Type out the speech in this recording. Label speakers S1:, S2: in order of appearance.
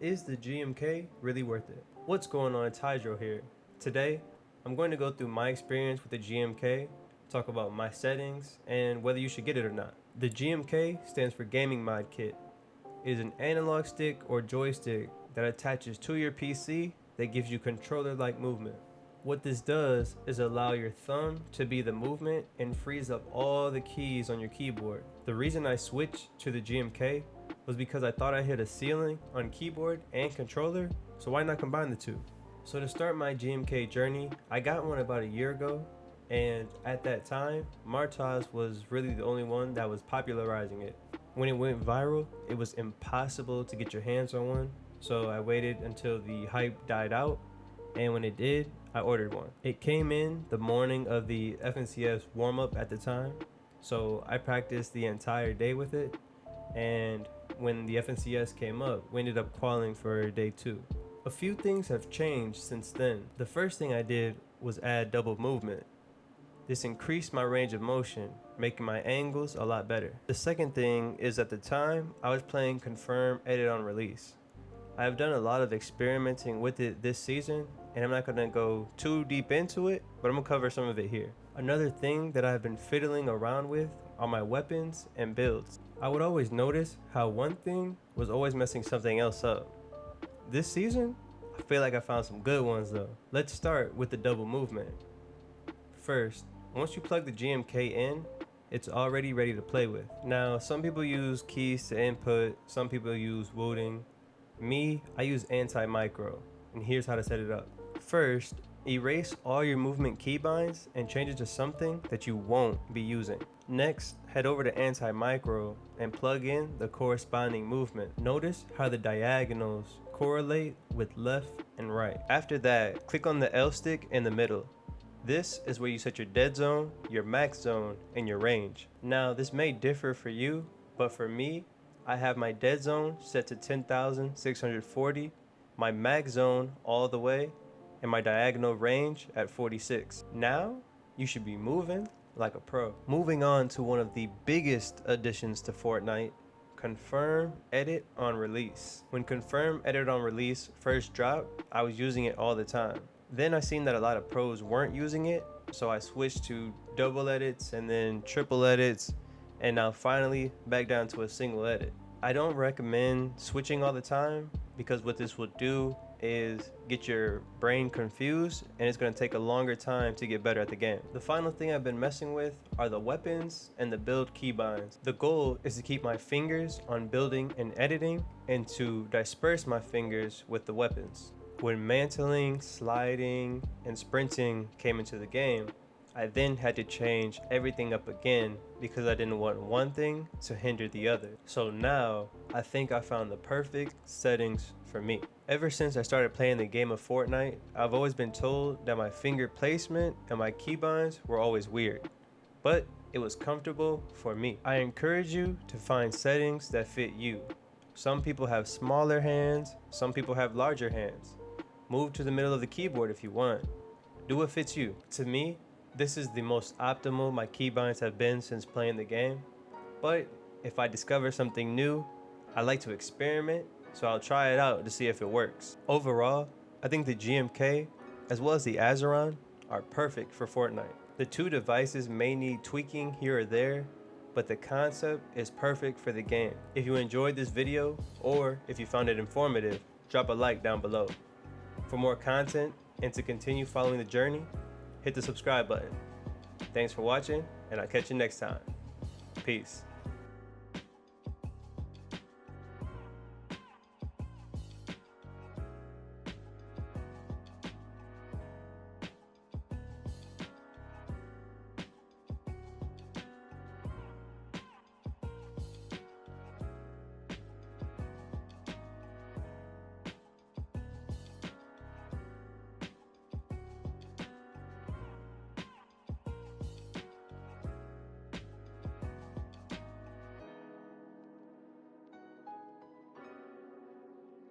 S1: Is the GMK really worth it? What's going on? It's Hydro here. Today, I'm going to go through my experience with the GMK, talk about my settings, and whether you should get it or not. The GMK stands for Gaming Mod Kit. It is an analog stick or joystick that attaches to your PC that gives you controller-like movement. What this does is allow your thumb to be the movement and frees up all the keys on your keyboard. The reason I switched to the GMK was because I thought I hit a ceiling on keyboard and controller, so why not combine the two? So to start my GMK journey, I got one about a year ago, and at that time, Martaz was really the only one that was popularizing it. When it went viral, it was impossible to get your hands on one, so I waited until the hype died out, and when it did, I ordered one. It came in the morning of the FNCS warm-up at the time, so I practiced the entire day with it, and when the FNCS came up, we ended up qualifying for day 2. A few things have changed since then. The first thing I did was add double movement. This increased my range of motion, making my angles a lot better. The second thing is at the time, I was playing confirm, edit on release. I have done a lot of experimenting with it this season, and I'm not going to go too deep into it, but I'm going to cover some of it here. Another thing that I've been fiddling around with are my weapons and builds. I would always notice how one thing was always messing something else up. This season, I feel like I found some good ones though. Let's start with the double movement. First, once you plug the GMK in, it's already ready to play with. Now, some people use keys to input, some people use wooting. Me, I use anti-micro, and here's how to set it up. First, erase all your movement keybinds and change it to something that you won't be using. Next, head over to anti-micro and plug in the corresponding movement. Notice how the diagonals correlate with left and right. After that, click on the L stick in the middle. This is where you set your dead zone, your max zone, and your range. Now, this may differ for you, but for me, I have my dead zone set to 10,640, my max zone all the way, and my diagonal range at 46. Now, you should be moving like a pro. Moving on to one of the biggest additions to Fortnite, confirm edit on release. When confirm edit on release first dropped, I was using it all the time. Then I seen that a lot of pros weren't using it, so I switched to double edits and then triple edits, and now finally back down to a single edit. I don't recommend switching all the time because what this will do is get your brain confused, and it's going to take a longer time to get better at the game. The final thing I've been messing with are the weapons and the build keybinds. The goal is to keep my fingers on building and editing and to disperse my fingers with the weapons. When mantling, sliding, and sprinting came into the game, I then had to change everything up again because I didn't want one thing to hinder the other. So now, I think I found the perfect settings for me. Ever since I started playing the game of Fortnite, I've always been told that my finger placement and my keybinds were always weird, but it was comfortable for me. I encourage you to find settings that fit you. Some people have smaller hands, some people have larger hands. Move to the middle of the keyboard if you want. Do what fits you. To me, this is the most optimal my keybinds have been since playing the game, but if I discover something new, I like to experiment, so I'll try it out to see if it works. Overall, I think the GMK, as well as the Azeron, are perfect for Fortnite. The two devices may need tweaking here or there, but the concept is perfect for the game. If you enjoyed this video, or if you found it informative, drop a like down below. For more content, and to continue following the journey, hit the subscribe button. Thanks for watching, and I'll catch you next time. Peace.